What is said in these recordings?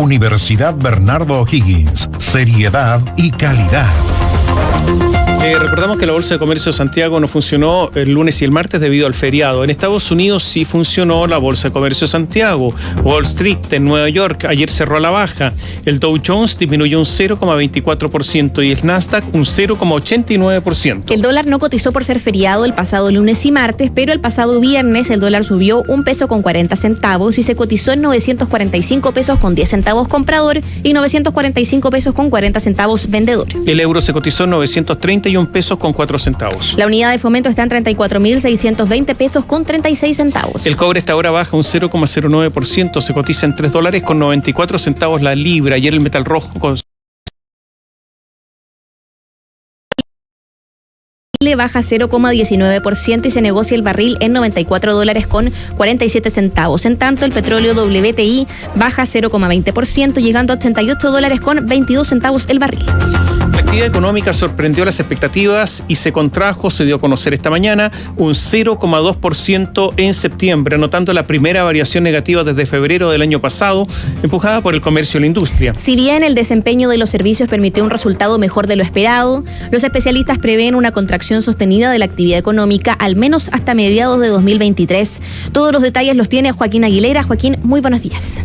Universidad Bernardo O'Higgins, seriedad y calidad. Recordamos que la Bolsa de Comercio de Santiago no funcionó el lunes y el martes debido al feriado. En Estados Unidos sí funcionó la Bolsa de Comercio de Santiago. Wall Street en Nueva York ayer cerró a la baja. El Dow Jones disminuyó un 0,24% y el Nasdaq un 0,89%. El dólar no cotizó por ser feriado el pasado lunes y martes, pero el pasado viernes el dólar subió $1.40 y se cotizó en 945 pesos con 10 centavos comprador y 945 pesos con 40 centavos vendedor. El euro se cotizó en 931 pesos con 4 centavos. La unidad de fomento está en 34.620 pesos con 36 centavos. El cobre esta hora baja un 0,09%, se cotiza en $3 con 94 centavos la libra. Ayer el metal rojo le baja 0,19% y se negocia el barril en $94 con 47 centavos. En tanto, el petróleo WTI baja 0,20%, llegando a $88 con 22 centavos el barril. La actividad económica sorprendió las expectativas y se contrajo, se dio a conocer esta mañana, un 0,2% en septiembre, anotando la primera variación negativa desde febrero del año pasado, empujada por el comercio y la industria. Si bien el desempeño de los servicios permitió un resultado mejor de lo esperado, los especialistas prevén una contracción sostenida de la actividad económica, al menos hasta mediados de 2023. Todos los detalles los tiene Joaquín Aguilera. Joaquín, muy buenos días.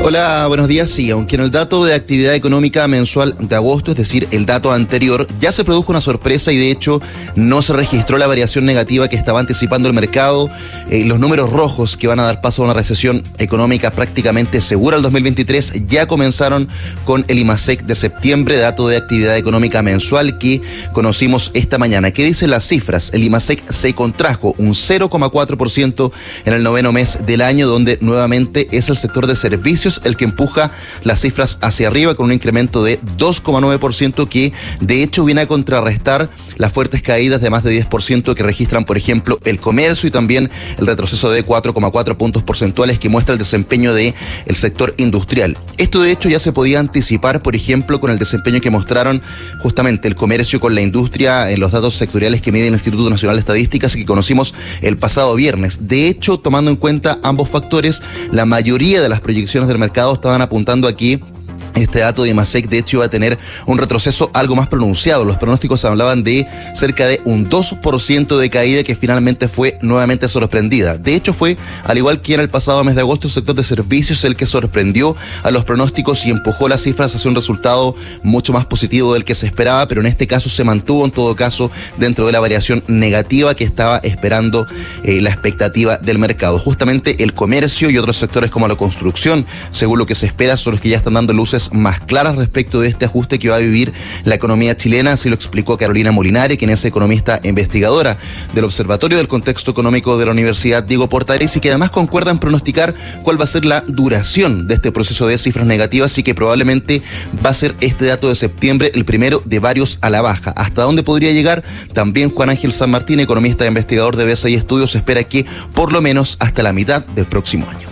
Hola, buenos días. Sí, aunque en el dato de actividad económica mensual de agosto, es decir, el dato anterior, ya se produjo una sorpresa y de hecho no se registró la variación negativa que estaba anticipando el mercado. Los números rojos que van a dar paso a una recesión económica prácticamente segura al 2023 ya comenzaron con el IMASEC de septiembre, dato de actividad económica mensual que conocimos esta mañana. ¿Qué dicen las cifras? El IMASEC se contrajo un 0,4% en el noveno mes del año, donde nuevamente es el sector de servicios el que empuja las cifras hacia arriba con un incremento de 2,9% que de hecho viene a contrarrestar las fuertes caídas de más de 10% que registran, por ejemplo, el comercio y también el retroceso de 4,4 puntos porcentuales que muestra el desempeño del sector industrial. Esto de hecho ya se podía anticipar, por ejemplo, con el desempeño que mostraron justamente el comercio con la industria en los datos sectoriales que mide el Instituto Nacional de Estadísticas y que conocimos el pasado viernes. De hecho, tomando en cuenta ambos factores, la mayoría de las proyecciones del mercado estaban apuntando aquí. Este dato de IMASEC, de hecho, iba a tener un retroceso algo más pronunciado. Los pronósticos hablaban de cerca de un 2% de caída que finalmente fue nuevamente sorprendida. De hecho, fue, al igual que en el pasado mes de agosto, el sector de servicios el que sorprendió a los pronósticos y empujó las cifras hacia un resultado mucho más positivo del que se esperaba, pero en este caso se mantuvo, en todo caso, dentro de la variación negativa que estaba esperando la expectativa del mercado. Justamente el comercio y otros sectores como la construcción, según lo que se espera, son los que ya están dando luces más claras respecto de este ajuste que va a vivir la economía chilena. Así lo explicó Carolina Molinari, quien es economista e investigadora del Observatorio del Contexto Económico de la Universidad Diego Portales y que además concuerda en pronosticar cuál va a ser la duración de este proceso de cifras negativas y que probablemente va a ser este dato de septiembre el primero de varios a la baja. ¿Hasta dónde podría llegar? También Juan Ángel San Martín, economista e investigador de BCI Estudios, espera que por lo menos hasta la mitad del próximo año.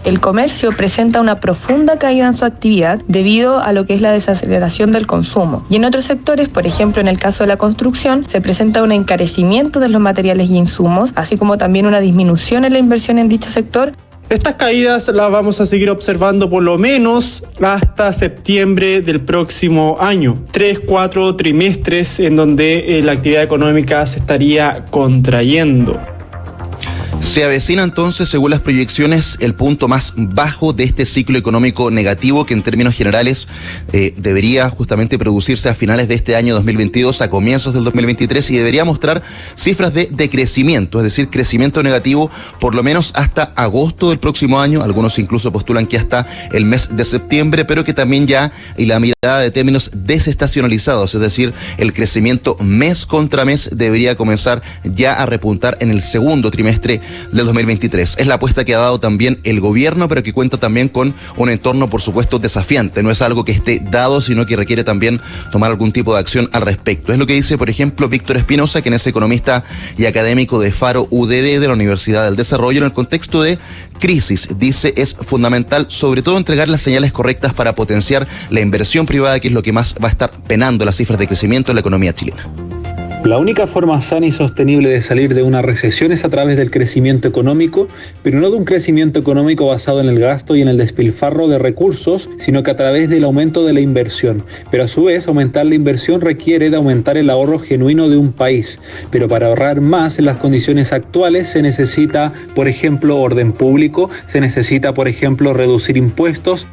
El comercio presenta una profunda caída en su actividad debido a lo que es la desaceleración del consumo. Y en otros sectores, por ejemplo en el caso de la construcción, se presenta un encarecimiento de los materiales y insumos, así como también una disminución en la inversión en dicho sector. Estas caídas las vamos a seguir observando por lo menos hasta septiembre del próximo año. 3-4 trimestres en donde la actividad económica se estaría contrayendo. Se avecina entonces, según las proyecciones, el punto más bajo de este ciclo económico negativo que en términos generales debería justamente producirse a finales de este año 2022, a comienzos del 2023 y debería mostrar cifras de decrecimiento, es decir, crecimiento negativo por lo menos hasta agosto del próximo año. Algunos incluso postulan que hasta el mes de septiembre, pero que también ya y la mirada de términos desestacionalizados, es decir, el crecimiento mes contra mes debería comenzar ya a repuntar en el segundo trimestre del 2023. Es la apuesta que ha dado también el gobierno, pero que cuenta también con un entorno, por supuesto, desafiante. No es algo que esté dado, sino que requiere también tomar algún tipo de acción al respecto. Es lo que dice, por ejemplo, Víctor Espinosa, quien es economista y académico de Faro UDD de la Universidad del Desarrollo. En el contexto de crisis, dice, es fundamental sobre todo entregar las señales correctas para potenciar la inversión privada, que es lo que más va a estar penando las cifras de crecimiento en la economía chilena. La única forma sana y sostenible de salir de una recesión es a través del crecimiento económico, pero no de un crecimiento económico basado en el gasto y en el despilfarro de recursos, sino que a través del aumento de la inversión. Pero a su vez, aumentar la inversión requiere de aumentar el ahorro genuino de un país. Pero para ahorrar más en las condiciones actuales se necesita, por ejemplo, orden público, se necesita, por ejemplo, reducir impuestos.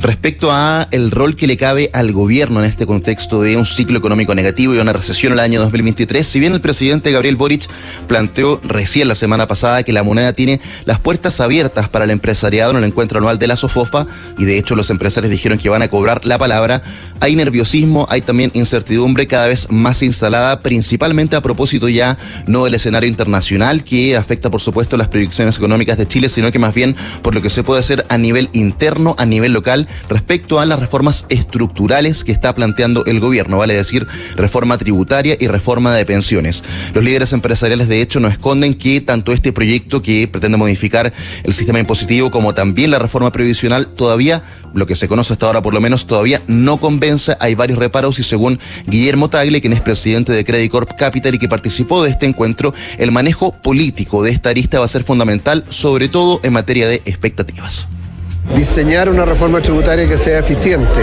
Respecto a el rol que le cabe al gobierno en este contexto de un ciclo económico negativo y una recesión el año 2023, si bien el presidente Gabriel Boric planteó recién la semana pasada que la moneda tiene las puertas abiertas para el empresariado en el encuentro anual de la SOFOFA, y de hecho los empresarios dijeron que van a cobrar la palabra, hay nerviosismo, hay también incertidumbre cada vez más instalada, principalmente a propósito ya no del escenario internacional que afecta por supuesto las proyecciones económicas de Chile, sino que más bien por lo que se puede hacer a nivel interno, a nivel local, respecto a las reformas estructurales que está planteando el gobierno, vale decir, reforma tributaria y reforma de pensiones. Los líderes empresariales, de hecho, no esconden que tanto este proyecto que pretende modificar el sistema impositivo como también la reforma previsional todavía, lo que se conoce hasta ahora por lo menos, todavía no convence. Hay varios reparos y según Guillermo Tagle, quien es presidente de Credit Corp Capital y que participó de este encuentro, el manejo político de esta arista va a ser fundamental, sobre todo en materia de expectativas. Diseñar una reforma tributaria que sea eficiente,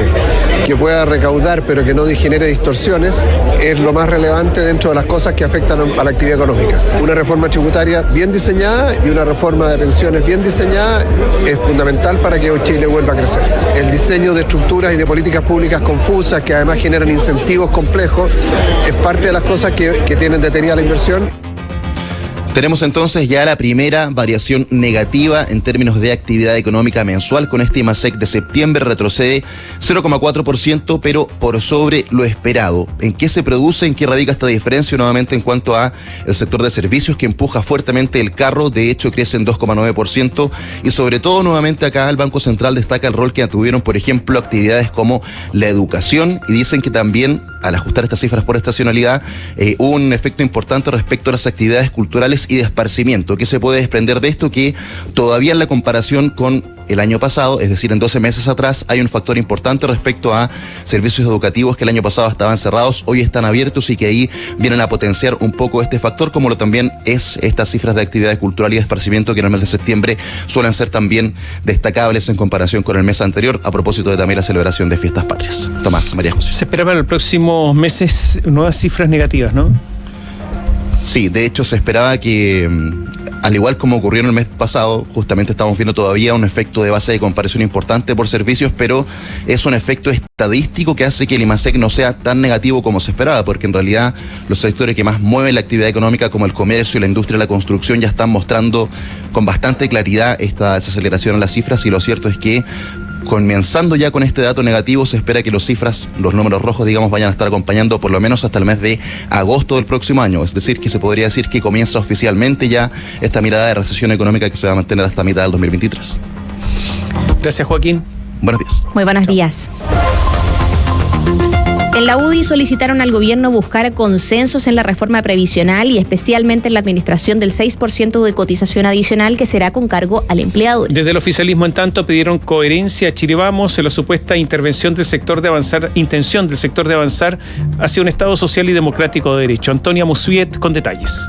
que pueda recaudar pero que no genere distorsiones, es lo más relevante dentro de las cosas que afectan a la actividad económica. Una reforma tributaria bien diseñada y una reforma de pensiones bien diseñada es fundamental para que Chile vuelva a crecer. El diseño de estructuras y de políticas públicas confusas que además generan incentivos complejos es parte de las cosas que tienen detenida la inversión. Tenemos entonces ya la primera variación negativa en términos de actividad económica mensual. Con este IMASEC de septiembre retrocede 0,4%, pero por sobre lo esperado. ¿En qué se produce? ¿En qué radica esta diferencia? Nuevamente en cuanto a el sector de servicios, que empuja fuertemente el carro, de hecho crece en 2,9%, y sobre todo nuevamente acá el Banco Central destaca el rol que tuvieron, por ejemplo, actividades como la educación, y dicen que también al ajustar estas cifras por estacionalidad hubo un efecto importante respecto a las actividades culturales y de esparcimiento. ¿Qué se puede desprender de esto? Que todavía en la comparación con el año pasado, es decir, en 12 meses atrás, hay un factor importante respecto a servicios educativos que el año pasado estaban cerrados, hoy están abiertos y que ahí vienen a potenciar un poco este factor, como lo también es estas cifras de actividad cultural y de esparcimiento que en el mes de septiembre suelen ser también destacables en comparación con el mes anterior, a propósito de también la celebración de fiestas patrias. Tomás, María José. Se espera para los próximos meses nuevas cifras negativas, ¿no? Sí, de hecho se esperaba que, al igual como ocurrió en el mes pasado, justamente estamos viendo todavía un efecto de base de comparación importante por servicios, pero es un efecto estadístico que hace que el IMASEC no sea tan negativo como se esperaba, porque en realidad los sectores que más mueven la actividad económica, como el comercio y la industria de la construcción, ya están mostrando con bastante claridad esta desaceleración en las cifras, y lo cierto es que comenzando ya con este dato negativo, se espera que los números rojos, digamos, vayan a estar acompañando por lo menos hasta el mes de agosto del próximo año. Es decir, que se podría decir que comienza oficialmente ya esta mirada de recesión económica que se va a mantener hasta mitad del 2023. Gracias, Joaquín. Buenos días. Muy buenos días. En la UDI solicitaron al gobierno buscar consensos en la reforma previsional y especialmente en la administración del 6% de cotización adicional que será con cargo al empleador. Desde el oficialismo, en tanto, pidieron coherencia a Chile Vamos en la supuesta intención del sector de avanzar hacia un Estado social y democrático de derecho. Antonia Musuet con detalles.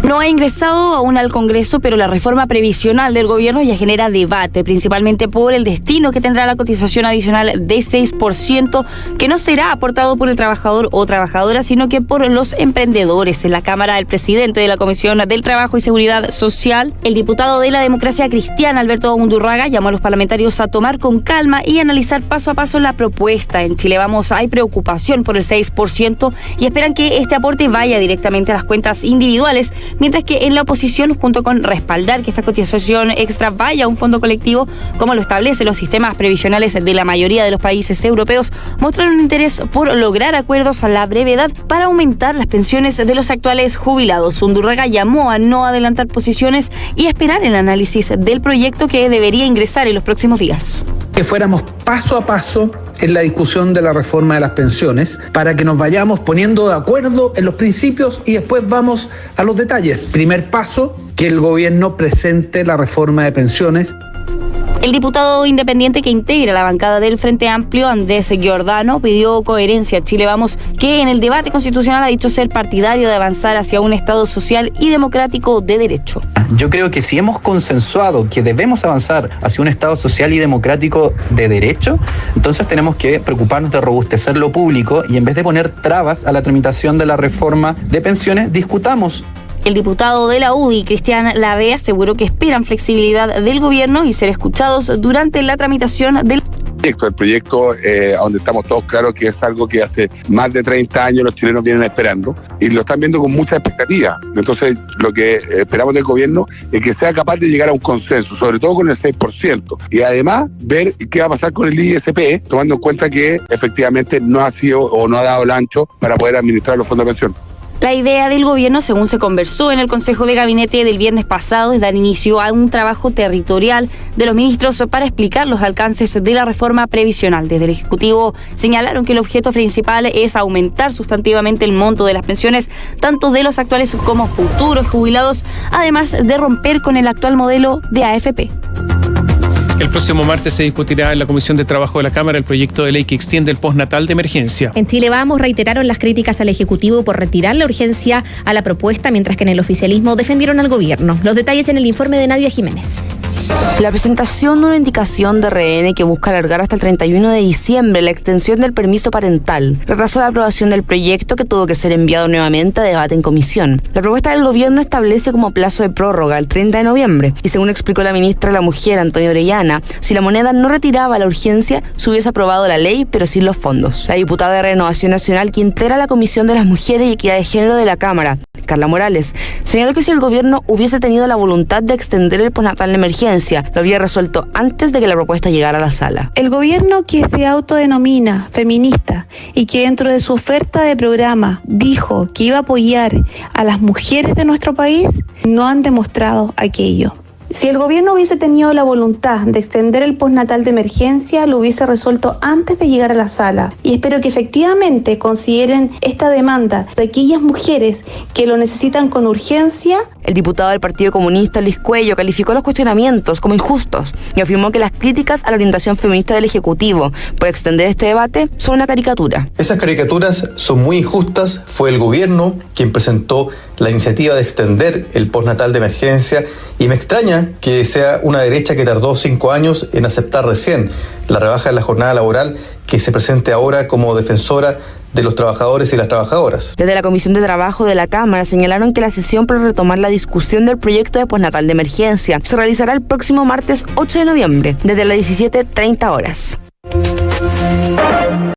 No ha ingresado aún al Congreso, pero la reforma previsional del gobierno ya genera debate, principalmente por el destino que tendrá la cotización adicional de 6%, que no será aportado por el trabajador o trabajadora, sino que por los emprendedores. En la Cámara, el presidente de la Comisión del Trabajo y Seguridad Social, el diputado de la Democracia Cristiana, Alberto Undurraga, llamó a los parlamentarios a tomar con calma y analizar paso a paso la propuesta. En Chile Vamos hay preocupación por el 6% y esperan que este aporte vaya directamente a las cuentas individuales, mientras que en la oposición, junto con respaldar que esta cotización extra vaya a un fondo colectivo, como lo establecen los sistemas previsionales de la mayoría de los países europeos, mostraron interés por lograr acuerdos a la brevedad para aumentar las pensiones de los actuales jubilados. Undurraga llamó a no adelantar posiciones y esperar el análisis del proyecto que debería ingresar en los próximos días. Que fuéramos paso a paso en la discusión de la reforma de las pensiones para que nos vayamos poniendo de acuerdo en los principios y después vamos a los detalles. Primer paso, que el gobierno presente la reforma de pensiones. El diputado independiente que integra la bancada del Frente Amplio, Andrés Giordano, pidió coherencia a Chile Vamos, que en el debate constitucional ha dicho ser partidario de avanzar hacia un Estado social y democrático de derecho. Yo creo que si hemos consensuado que debemos avanzar hacia un Estado social y democrático de derecho, entonces tenemos que preocuparnos de robustecer lo público y en vez de poner trabas a la tramitación de la reforma de pensiones, discutamos. El diputado de la UDI, Cristian Lavé, aseguró que esperan flexibilidad del gobierno y ser escuchados durante la tramitación del proyecto donde estamos todos claros que es algo que hace más de 30 años los chilenos vienen esperando y lo están viendo con mucha expectativa. Entonces, lo que esperamos del gobierno es que sea capaz de llegar a un consenso, sobre todo con el 6%, y además ver qué va a pasar con el ISP, tomando en cuenta que efectivamente no ha sido o no ha dado el ancho para poder administrar los fondos de pensión. La idea del gobierno, según se conversó en el Consejo de Gabinete del viernes pasado, es dar inicio a un trabajo territorial de los ministros para explicar los alcances de la reforma previsional. Desde el Ejecutivo señalaron que el objeto principal es aumentar sustantivamente el monto de las pensiones, tanto de los actuales como futuros jubilados, además de romper con el actual modelo de AFP. El próximo martes se discutirá en la Comisión de Trabajo de la Cámara el proyecto de ley que extiende el postnatal de emergencia. En Chile Vamos reiteraron las críticas al Ejecutivo por retirar la urgencia a la propuesta, mientras que en el oficialismo defendieron al gobierno. Los detalles en el informe de Nadia Jiménez. La presentación de una indicación de RN que busca alargar hasta el 31 de diciembre la extensión del permiso parental retrasó la aprobación del proyecto, que tuvo que ser enviado nuevamente a debate en comisión. La propuesta del gobierno establece como plazo de prórroga el 30 de noviembre y, según explicó la ministra de la Mujer, Antonia Orellana, si la moneda no retiraba la urgencia, se hubiese aprobado la ley, pero sin los fondos. La diputada de Renovación Nacional, que integra la Comisión de las Mujeres y Equidad de Género de la Cámara, Carla Morales, señaló que si el gobierno hubiese tenido la voluntad de extender el postnatal de emergencia, lo habría resuelto antes de que la propuesta llegara a la sala. El gobierno, que se autodenomina feminista y que dentro de su oferta de programa dijo que iba a apoyar a las mujeres de nuestro país, no han demostrado aquello. Si el gobierno hubiese tenido la voluntad de extender el postnatal de emergencia, lo hubiese resuelto antes de llegar a la sala. Y espero que efectivamente consideren esta demanda de aquellas mujeres que lo necesitan con urgencia. El diputado del Partido Comunista, Luis Cuello, calificó los cuestionamientos como injustos y afirmó que las críticas a la orientación feminista del Ejecutivo por extender este debate son una caricatura. Esas caricaturas son muy injustas. Fue el gobierno quien presentó la iniciativa de extender el postnatal de emergencia y me extraña que sea una derecha que tardó 5 años en aceptar recién la rebaja de la jornada laboral, que se presente ahora como defensora de los trabajadores y las trabajadoras. Desde la Comisión de Trabajo de la Cámara señalaron que la sesión para retomar la discusión del proyecto de postnatal de emergencia se realizará el próximo martes 8 de noviembre, desde las 17:30 horas.